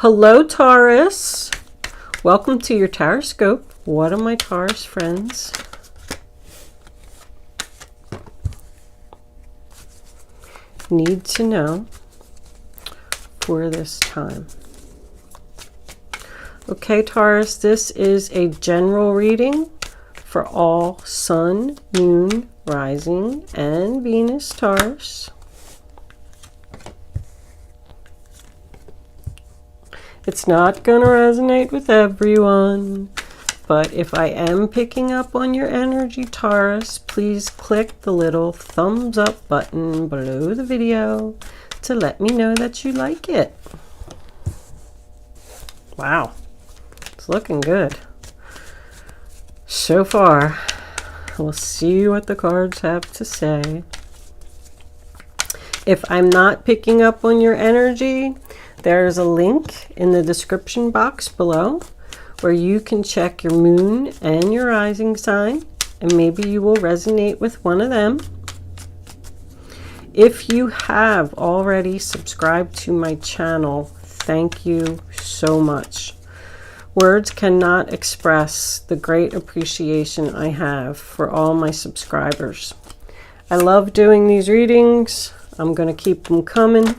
Hello, Taurus. Welcome to your Tauroscope. What are my Taurus friends need to know for this time? Okay, Taurus, this is a general reading for all Sun, Moon, Rising, and Venus Taurus. It's not going to resonate with everyone, but if I am picking up on your energy, Taurus, please click the little thumbs up button below the video to let me know that you like it. Wow, it's looking good so far. We'll see what the cards have to say. If I'm not picking up on your energy, there's a link in the description box below where you can check your moon and your rising sign, and maybe you will resonate with one of them. If you have already subscribed to my channel, thank you so much. Words cannot express the great appreciation I have for all my subscribers. I love doing these readings. I'm going to keep them coming.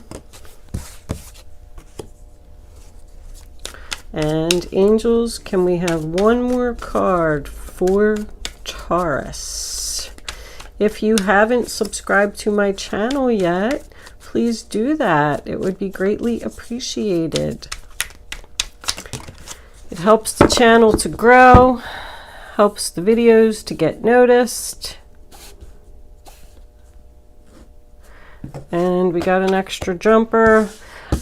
And angels, can we have one more card for Taurus? If you haven't subscribed to my channel yet, please do that. It would be greatly appreciated. It helps the channel to grow, helps the videos to get noticed. And we got an extra jumper.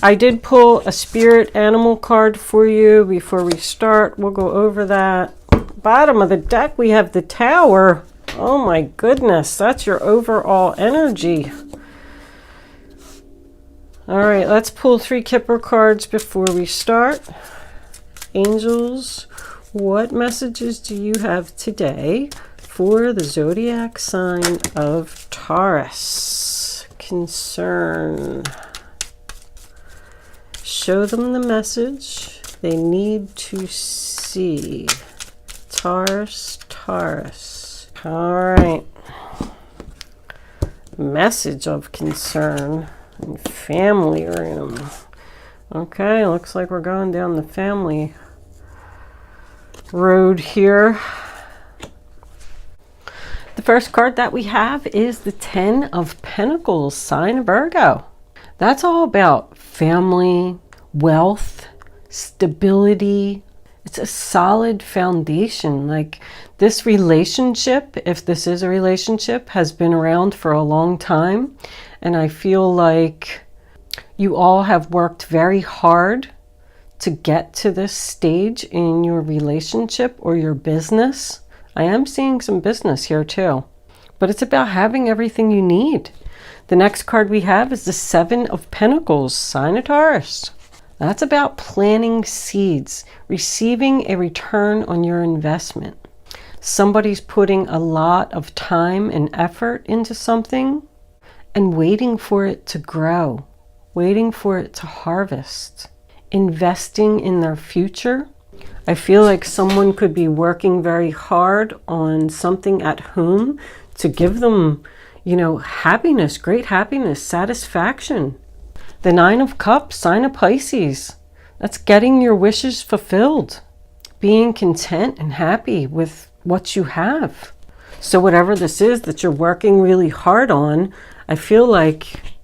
I did pull a spirit animal card for you before we start. We'll go over that. Bottom of the deck, we have the Tower. Oh my goodness, that's your overall energy. All right, let's pull 3 Kipper cards before we start. Angels, what messages do you have today for the zodiac sign of Taurus? Concern. Show them the message they need to see. Taurus, Taurus. All right. Message of concern in family room. Okay, looks like we're going down the family road here. The first card that we have is the 10 of Pentacles, sign of Virgo. That's all about family, wealth, stability. It's a solid foundation. Like this relationship, if this is a relationship, has been around for a long time. And I feel like you all have worked very hard to get to this stage in your relationship or your business. I am seeing some business here too, but it's about having everything you need. The next card we have is the 7 of Pentacles, sign of Taurus. That's about planting seeds, receiving a return on your investment. Somebody's putting a lot of time and effort into something and waiting for it to grow, waiting for it to harvest, investing in their future. I feel like someone could be working very hard on something at home to give them, you know, happiness, great happiness, satisfaction. The 9 of Cups, sign of Pisces. That's getting your wishes fulfilled, being content and happy with what you have. So whatever this is that you're working really hard on, I feel like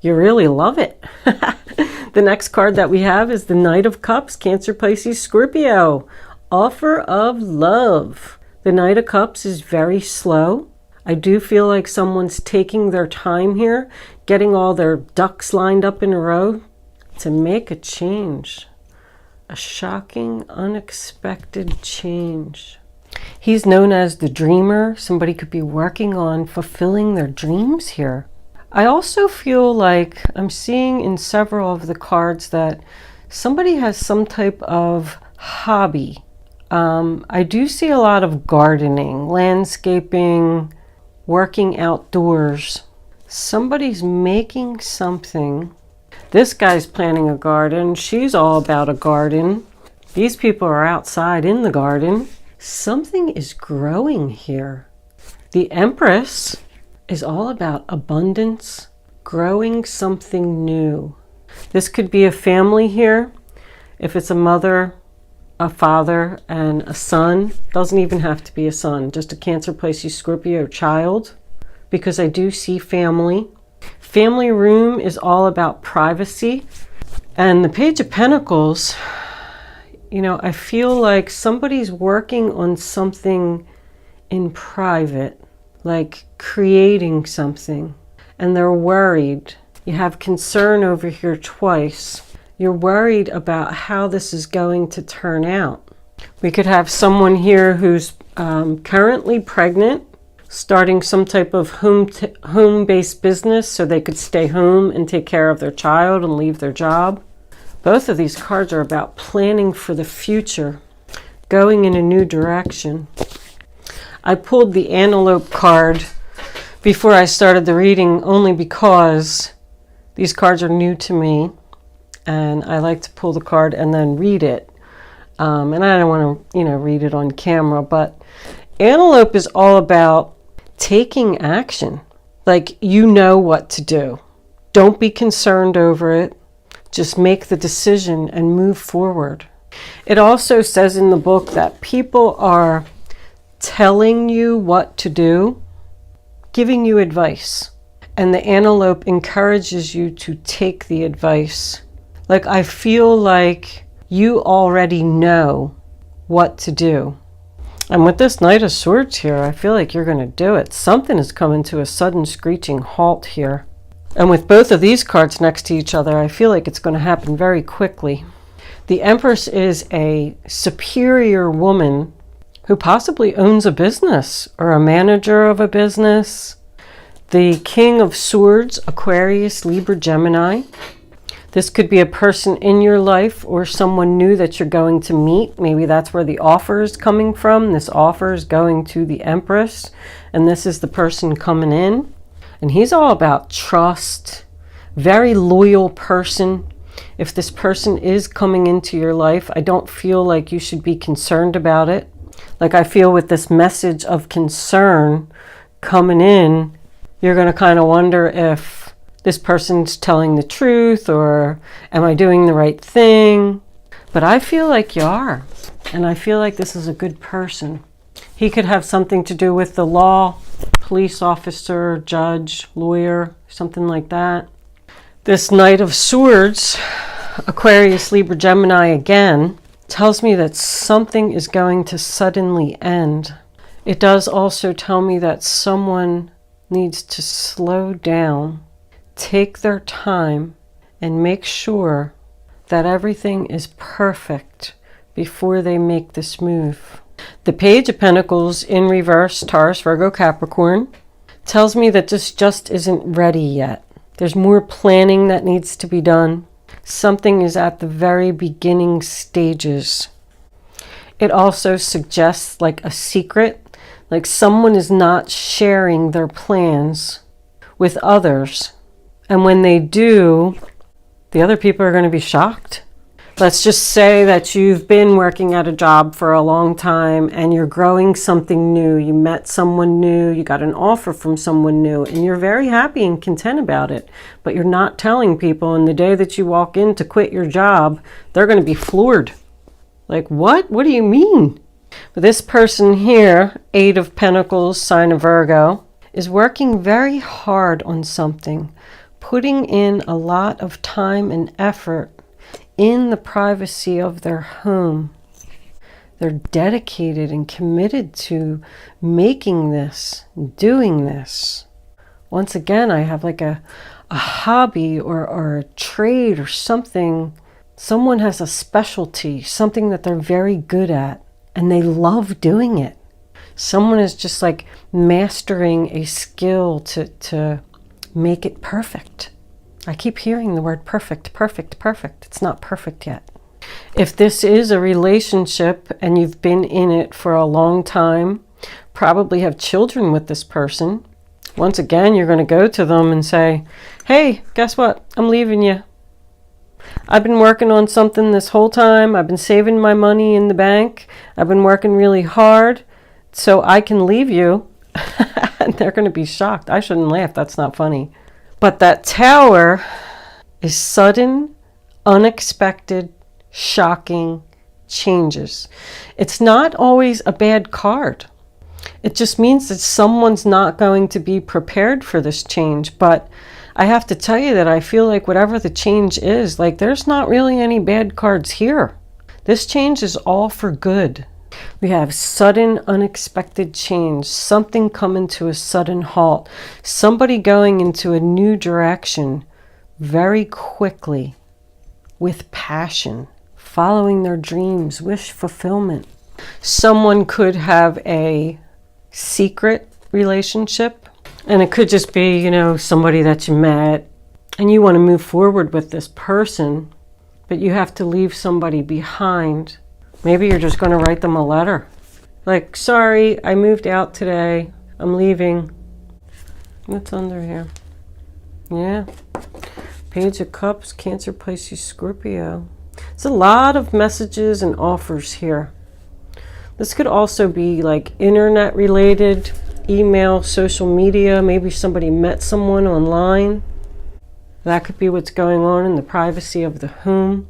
you really love it. The next card that we have is the Knight of Cups, Cancer, Pisces, Scorpio. Offer of love. The Knight of Cups is very slow. I do feel like someone's taking their time here, getting all their ducks lined up in a row to make a change. A shocking, unexpected change. He's known as the dreamer. Somebody could be working on fulfilling their dreams here. I also feel like I'm seeing in several of the cards that somebody has some type of hobby. I do see a lot of gardening, landscaping, working outdoors. Somebody's making something This guy's planting a garden. She's all about a garden. These people are outside in the garden. Something is growing here. The Empress is all about abundance, growing something new. This could be a family here. If it's a mother, a father, and a son, doesn't even have to be a son, just a Cancer, Pisces, Scorpio child, because I do see family. Family room is all about privacy. And the Page of Pentacles, you know, I feel like somebody's working on something in private, like creating something, and they're worried. You have concern over here twice. You're worried about how this is going to turn out. We could have someone here who's currently pregnant, starting some type of home-based business so they could stay home and take care of their child and leave their job. Both of these cards are about planning for the future, going in a new direction. I pulled the Antelope card before I started the reading only because these cards are new to me. And I like to pull the card and then read it. And I don't want to, read it on camera. But Antelope is all about taking action. Like, you know what to do. Don't be concerned over it. Just make the decision and move forward. It also says in the book that people are telling you what to do, giving you advice. And the Antelope encourages you to take the advice. Like, I feel like you already know what to do. And with this Knight of Swords here, I feel like you're going to do it. Something is coming to a sudden screeching halt here. And with both of these cards next to each other, I feel like it's going to happen very quickly. The Empress is a superior woman who possibly owns a business or a manager of a business. The King of Swords, Aquarius, Libra, Gemini. This could be a person in your life or someone new that you're going to meet. Maybe that's where the offer is coming from. This offer is going to the Empress, and this is the person coming in. And he's all about trust, very loyal person. If this person is coming into your life, I don't feel like you should be concerned about it. Like, I feel with this message of concern coming in, you're going to kind of wonder if this person's telling the truth, or am I doing the right thing? But I feel like you are. And I feel like this is a good person. He could have something to do with the law, police officer, judge, lawyer, something like that. This Knight of Swords, Aquarius, Libra, Gemini again, tells me that something is going to suddenly end. It does also tell me that someone needs to slow down, take their time, and make sure that everything is perfect before they make this move. The Page of Pentacles in reverse, Taurus, Virgo, Capricorn, tells me that this just isn't ready yet. There's more planning that needs to be done. Something is at the very beginning stages. It also suggests like a secret, like someone is not sharing their plans with others. And when they do, the other people are going to be shocked. Let's just say that you've been working at a job for a long time and you're growing something new. You met someone new, you got an offer from someone new, and you're very happy and content about it. But you're not telling people, and the day that you walk in to quit your job, they're going to be floored. Like, what? What do you mean? But this person here, 8 of Pentacles, sign of Virgo, is working very hard on something, putting in a lot of time and effort in the privacy of their home. They're dedicated and committed to making this, doing this. Once again, I have like a hobby or a trade or something. Someone has a specialty, something that they're very good at, and they love doing it. Someone is just like mastering a skill to make it perfect. I keep hearing the word perfect, perfect, perfect. It's not perfect yet. If this is a relationship and you've been in it for a long time, probably have children with this person, once again, you're going to go to them and say, hey, guess what? I'm leaving you. I've been working on something this whole time. I've been saving my money in the bank. I've been working really hard so I can leave you. And they're going to be shocked. I shouldn't laugh. That's not funny. But that Tower is sudden, unexpected, shocking changes. It's not always a bad card. It just means that someone's not going to be prepared for this change. But I have to tell you that I feel like whatever the change is, like there's not really any bad cards here. This change is all for good. We have sudden, unexpected change, something coming to a sudden halt, somebody going into a new direction very quickly with passion, following their dreams, wish fulfillment. Someone could have a secret relationship, and it could just be, you know, somebody that you met and you want to move forward with this person, but you have to leave somebody behind. Maybe you're just going to write them a letter. Like, sorry, I moved out today. I'm leaving. What's under here? Yeah. Page of Cups, Cancer, Pisces, Scorpio. It's a lot of messages and offers here. This could also be like internet related, email, social media. Maybe somebody met someone online. That could be what's going on in the privacy of the home.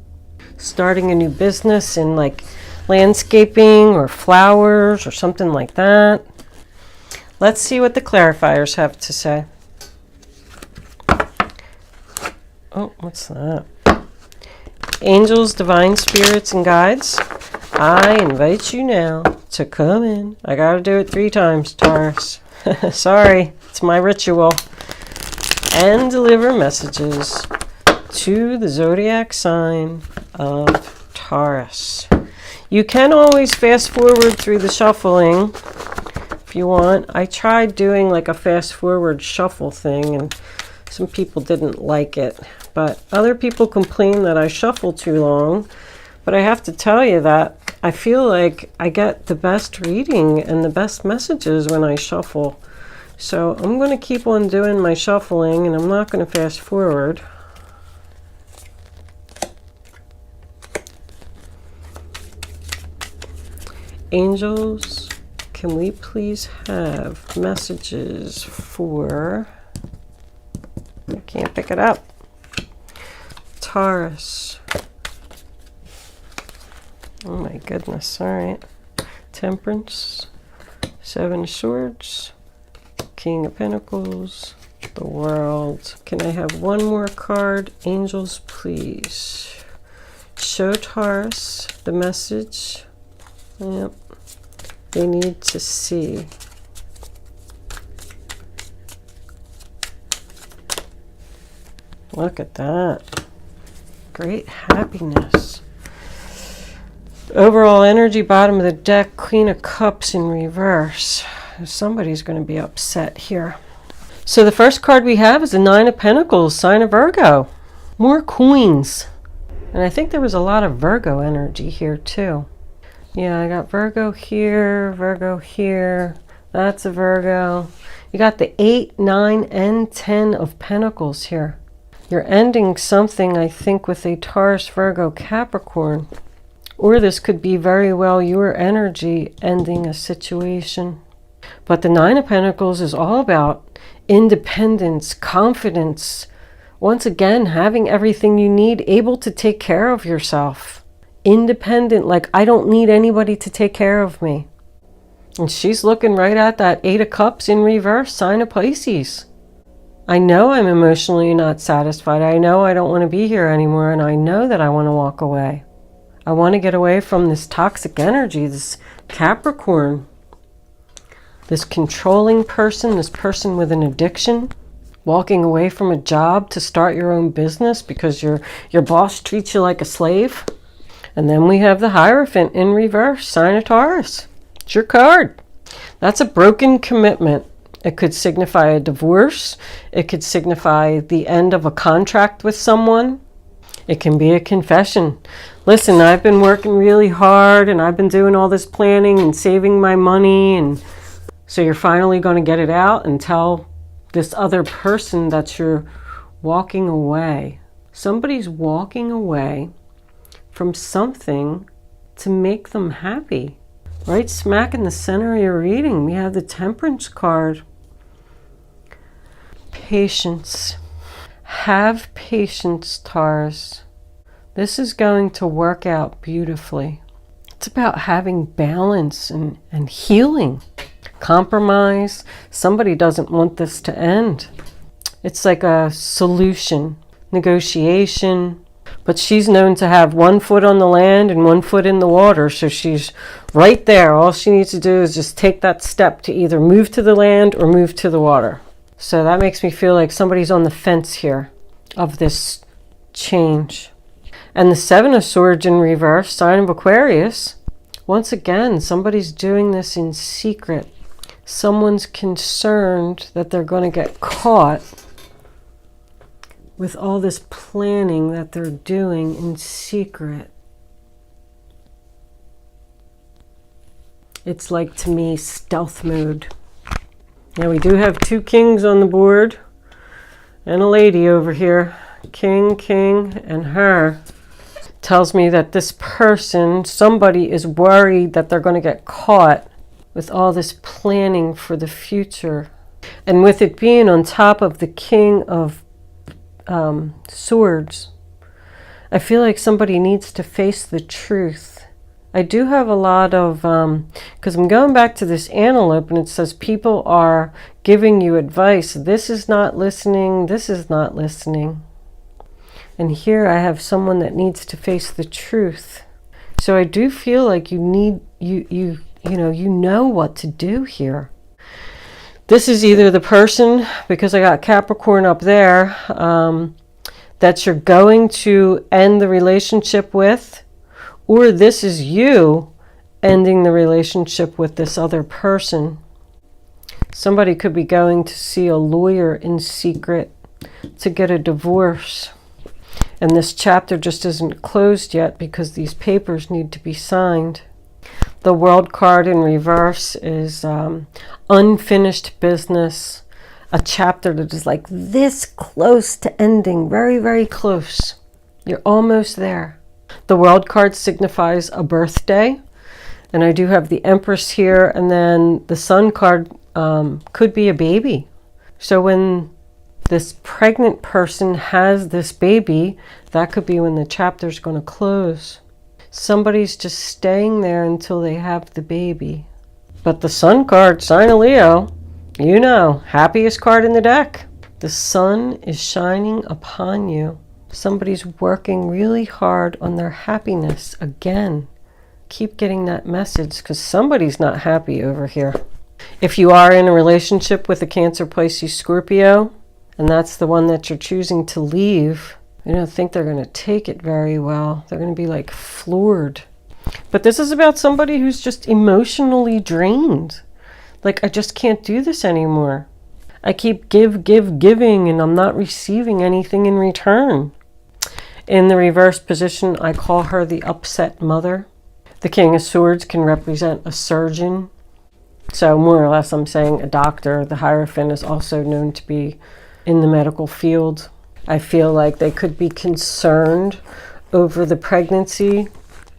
Starting a new business in like landscaping or flowers or something like that. Let's see what the clarifiers have to say. Oh, what's that? Angels, divine spirits, and guides, I invite you now to come in. I gotta do it 3 times, Taurus. Sorry, it's my ritual. And deliver messages to the zodiac sign of Taurus. You can always fast forward through the shuffling if you want. I tried doing like a fast forward shuffle thing and some people didn't like it. But other people complain that I shuffle too long. But I have to tell you that I feel like I get the best reading and the best messages when I shuffle. So I'm going to keep on doing my shuffling and I'm not going to fast forward. Angels, can we please have messages for, I can't pick it up, Taurus. Oh my goodness, all right. Temperance, 7 of Swords, King of Pentacles, the World. Can I have one more card? Angels, please. Show Taurus the message. Yep. They need to see. Look at that. Great happiness. Overall energy, bottom of the deck, Queen of Cups in reverse. Somebody's going to be upset here. So the first card we have is the 9 of Pentacles, sign of Virgo. More coins. And I think there was a lot of Virgo energy here too. Yeah, I got Virgo here, that's a Virgo. You got the 8, 9, and 10 of Pentacles here. You're ending something, I think, with a Taurus, Virgo, Capricorn. Or this could be very well your energy ending a situation. But the 9 of Pentacles is all about independence, confidence. Once again, having everything you need, able to take care of yourself. Independent, like I don't need anybody to take care of me. And she's looking right at that 8 of Cups in reverse, sign of Pisces. I know I'm emotionally not satisfied. I know I don't want to be here anymore, and I know that I want to walk away. I want to get away from this toxic energy, this Capricorn, this controlling person, this person with an addiction, walking away from a job to start your own business because your boss treats you like a slave. And then we have the Hierophant in reverse, sign of Taurus. It's your card. That's a broken commitment. It could signify a divorce. It could signify the end of a contract with someone. It can be a confession. Listen, I've been working really hard and I've been doing all this planning and saving my money. And so you're finally going to get it out and tell this other person that you're walking away. Somebody's walking away from something to make them happy. Right smack in the center of your reading, we have the Temperance card. Patience. Have patience, Taurus. This is going to work out beautifully. It's about having balance and healing. Compromise. Somebody doesn't want this to end. It's like a solution, negotiation. But she's known to have one foot on the land and one foot in the water. So she's right there. All she needs to do is just take that step to either move to the land or move to the water. So that makes me feel like somebody's on the fence here of this change. And the Seven of Swords in reverse, sign of Aquarius. Once again, somebody's doing this in secret. Someone's concerned that they're going to get caught with all this planning that they're doing in secret. It's like, to me, stealth mode. Now we do have two kings on the board and a lady over here. King, and her. Tells me that this person, somebody is worried that they're going to get caught with all this planning for the future. And with it being on top of the King of Swords, I feel like somebody needs to face the truth. I do have a lot of, because I'm going back to this antelope and it says people are giving you advice. This is not listening. This is not listening. And here I have someone that needs to face the truth. So I do feel like you need, you know what to do here. This is either the person, because I got Capricorn up there, that you're going to end the relationship with, or this is you ending the relationship with this other person. Somebody could be going to see a lawyer in secret to get a divorce. And this chapter just isn't closed yet because these papers need to be signed. The World card in reverse is unfinished business. A chapter that is like this close to ending. Very, very close. You're almost there. The World card signifies a birthday. And I do have the Empress here. And then the Sun card could be a baby. So when this pregnant person has this baby, that could be when the chapter's going to close. Somebody's just staying there until they have the baby. But the Sun card, sign of Leo, you know, happiest card in the deck. The sun is shining upon you. Somebody's working really hard on their happiness again. Keep getting that message because somebody's not happy over here. If you are in a relationship with a Cancer, Pisces, Scorpio, and that's the one that you're choosing to leave, I don't think they're going to take it very well. They're going to be like floored. But this is about somebody who's just emotionally drained. Like, I just can't do this anymore. I keep giving, and I'm not receiving anything in return. In the reverse position, I call her the upset mother. The King of Swords can represent a surgeon. So more or less I'm saying a doctor. The Hierophant is also known to be in the medical field. I feel like they could be concerned over the pregnancy,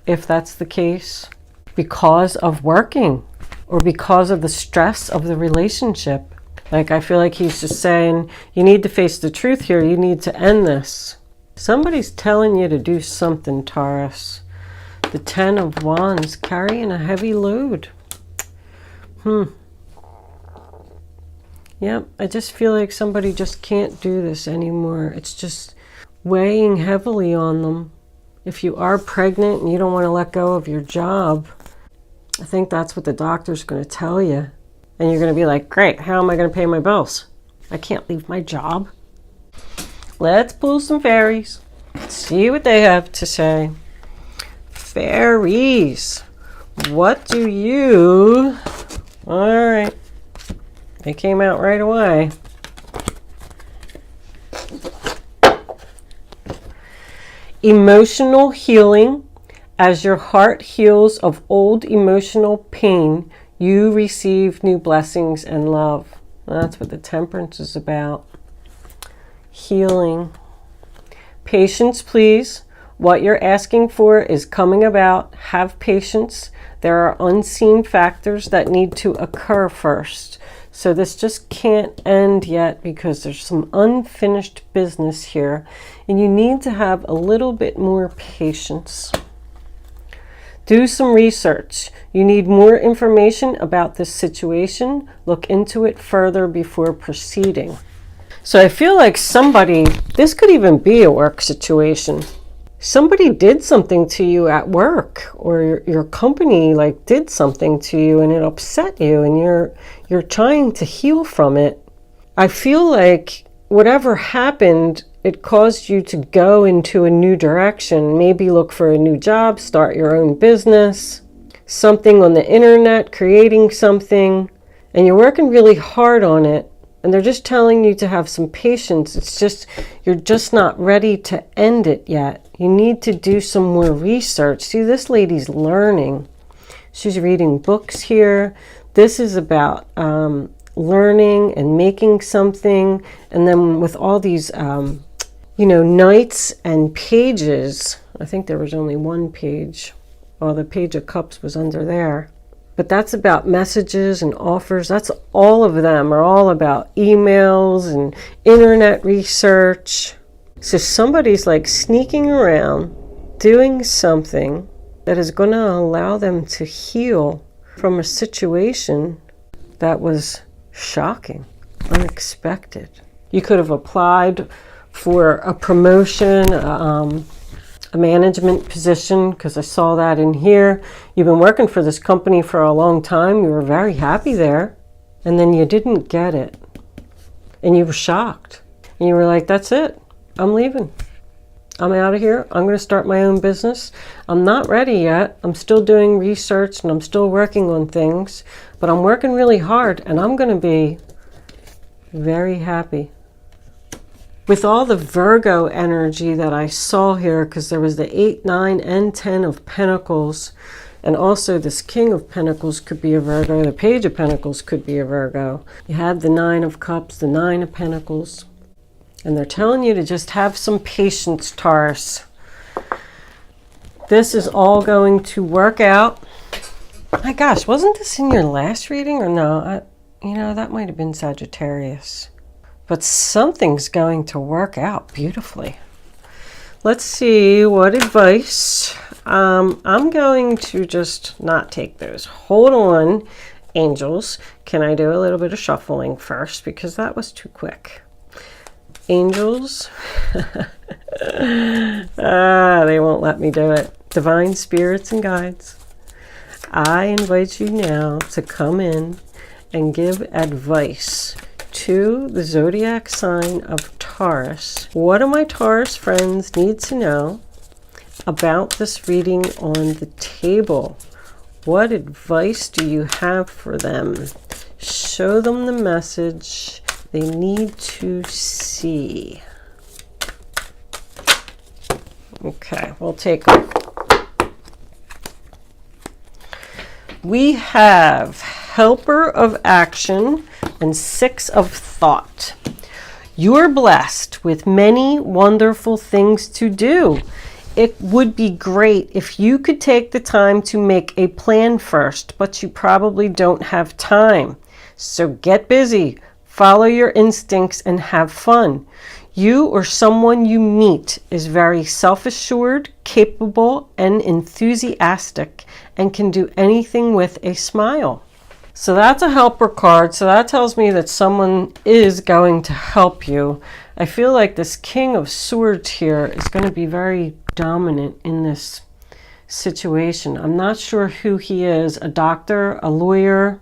if that's the case, because of working or because of the stress of the relationship. Like, I feel like he's just saying, you need to face the truth here. You need to end this. Somebody's telling you to do something, Taurus. The Ten of Wands, carrying a heavy load. Yep, I just feel like somebody just can't do this anymore. It's just weighing heavily on them. If you are pregnant and you don't want to let go of your job, I think that's what the doctor's going to tell you. And you're going to be like, great, how am I going to pay my bills? I can't leave my job. Let's pull some fairies. See what they have to say. Fairies, what do you... All right. They came out right away. Emotional healing. As your heart heals of old emotional pain, you receive new blessings and love. That's what the Temperance is about. Healing. Patience, please. What you're asking for is coming about. Have patience. There are unseen factors that need to occur first. So this just can't end yet because there's some unfinished business here, and you need to have a little bit more patience. Do some research. You need more information about this situation. Look into it further before proceeding. So I feel like this could even be a work situation. Somebody did something to you at work, or your company did something to you and it upset you, and you're trying to heal from it. I feel like whatever happened, it caused you to go into a new direction. Maybe look for a new job, start your own business, something on the internet, creating something, and you're working really hard on it. And they're just telling you to have some patience. It's just, you're just not ready to end it yet. You need to do some more research. See, this lady's learning. She's reading books here. This is about learning and making something. And then with all these, knights and pages. I think there was only one page. Oh, the Page of Cups was under there. But that's about messages and offers. That's all of them are all about emails and internet research. So somebody's sneaking around doing something that is going to allow them to heal from a situation that was shocking, unexpected. You could have applied for a promotion, a management position, because I saw that in here. You've been working for this company for a long time. You were very happy there, and then you didn't get it, and you were shocked, and you were like, that's it, I'm leaving, I'm out of here, I'm going to start my own business. I'm not ready yet, I'm still doing research and I'm still working on things, but I'm working really hard and I'm going to be very happy. With all the Virgo energy that I saw here, because there was the 8, 9, and 10 of Pentacles, and also this King of Pentacles could be a Virgo, the Page of Pentacles could be a Virgo. You had the 9 of Cups, the 9 of Pentacles, and they're telling you to just have some patience, Taurus. This is all going to work out. My gosh, wasn't this in your last reading or no? That might have been Sagittarius. But something's going to work out beautifully. Let's see what advice. I'm going to just not take those. Hold on, angels. Can I do a little bit of shuffling first? Because that was too quick. Angels. They won't let me do it. Divine spirits and guides, I invite you now to come in and give advice to the zodiac sign of Taurus. What do my Taurus friends need to know about this reading on the table? What advice do you have for them? Show them the message they need to see. Okay, we'll take a look. We have Helper of Action and 6 of Thought. You're blessed with many wonderful things to do. It would be great if you could take the time to make a plan first, but you probably don't have time. So get busy, follow your instincts, and have fun. You or someone you meet is very self-assured, capable, and enthusiastic, and can do anything with a smile. So that's a helper card. So that tells me that someone is going to help you. I feel like this King of Swords here is going to be very dominant in this situation. I'm not sure who he is. A doctor, a lawyer,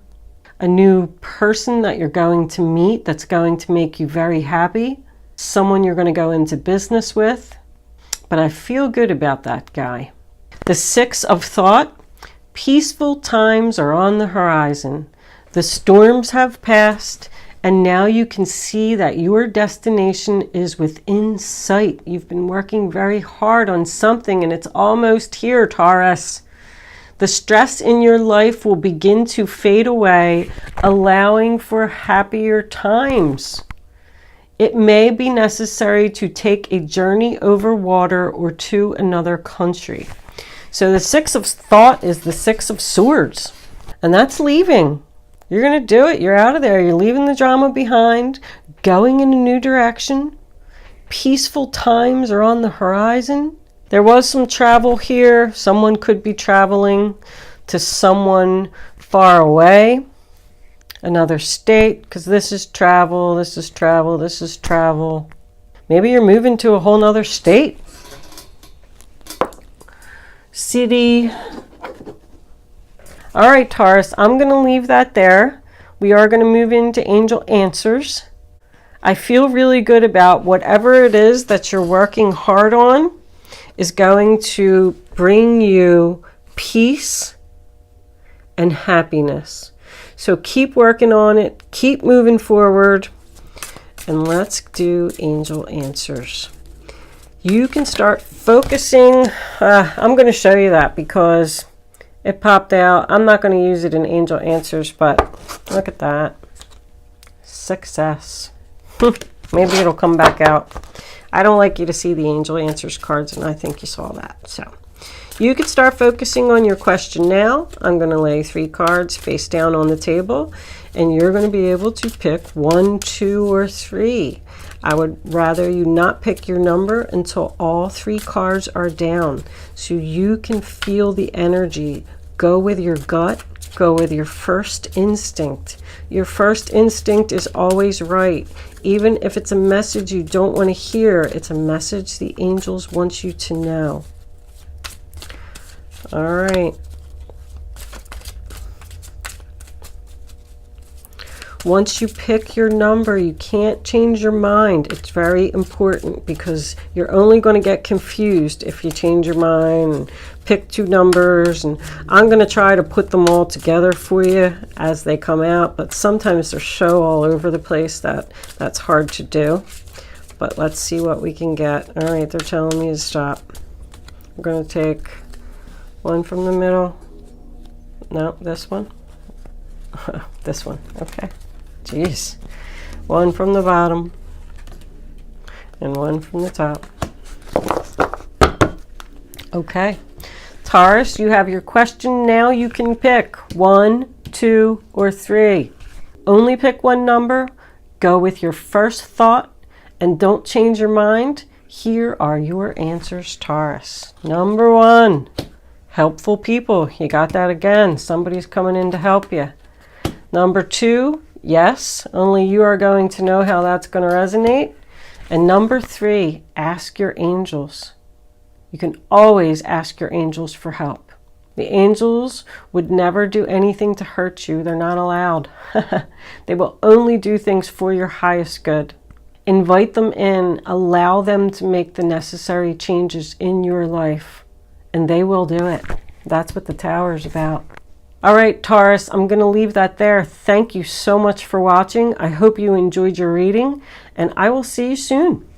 a new person that you're going to meet that's going to make you very happy. Someone you're going to go into business with. But I feel good about that guy. The 6 of Thought. Peaceful times are on the horizon. The storms have passed, and now you can see that your destination is within sight. You've been working very hard on something, and it's almost here, Taurus. The stress in your life will begin to fade away, allowing for happier times. It may be necessary to take a journey over water or to another country. So the Six of Thought is the Six of Swords, and that's leaving. You're going to do it. You're out of there. You're leaving the drama behind, going in a new direction. Peaceful times are on the horizon. There was some travel here. Someone could be traveling to someone far away, another state, because this is travel, this is travel, this is travel. Maybe you're moving to a whole nother state, city. All right, Taurus, I'm going to leave that there. We are going to move into angel answers. I feel really good about whatever it is that you're working hard on is going to bring you peace and happiness. So keep working on it, keep moving forward, and let's do angel answers. You can start focusing. I'm going to show you that because it popped out. I'm not going to use it in angel answers, but look at that. Success. Maybe it'll come back out. I don't like you to see the angel answers cards, and I think you saw that. So you can start focusing on your question now. I'm going to lay 3 cards face down on the table, and you're going to be able to pick 1, 2, or 3. I would rather you not pick your number until all 3 cards are down, so you can feel the energy. Go with your gut. Go with your first instinct. Your first instinct is always right. Even if it's a message you don't want to hear, it's a message the angels want you to know. All right. Once you pick your number, you can't change your mind. It's very important because you're only going to get confused if you change your mind and pick 2 numbers. And I'm going to try to put them all together for you as they come out, but sometimes they're so all over the place that that's hard to do. But let's see what we can get. All right, they're telling me to stop. I'm going to take 1 from the middle. No, this one. This one. Okay. Jeez. 1 from the bottom and 1 from the top. Okay. Taurus, you have your question now. You can pick 1, 2, or 3. Only pick 1 number. Go with your first thought and don't change your mind. Here are your answers, Taurus. Number 1, helpful people. You got that again. Somebody's coming in to help you. Number 2, yes, only you are going to know how that's going to resonate. And number 3, ask your angels. You can always ask your angels for help. The angels would never do anything to hurt you. They're not allowed. They will only do things for your highest good. Invite them in. Allow them to make the necessary changes in your life, and they will do it. That's what the Tower is about. All right, Taurus, I'm going to leave that there. Thank you so much for watching. I hope you enjoyed your reading, and I will see you soon.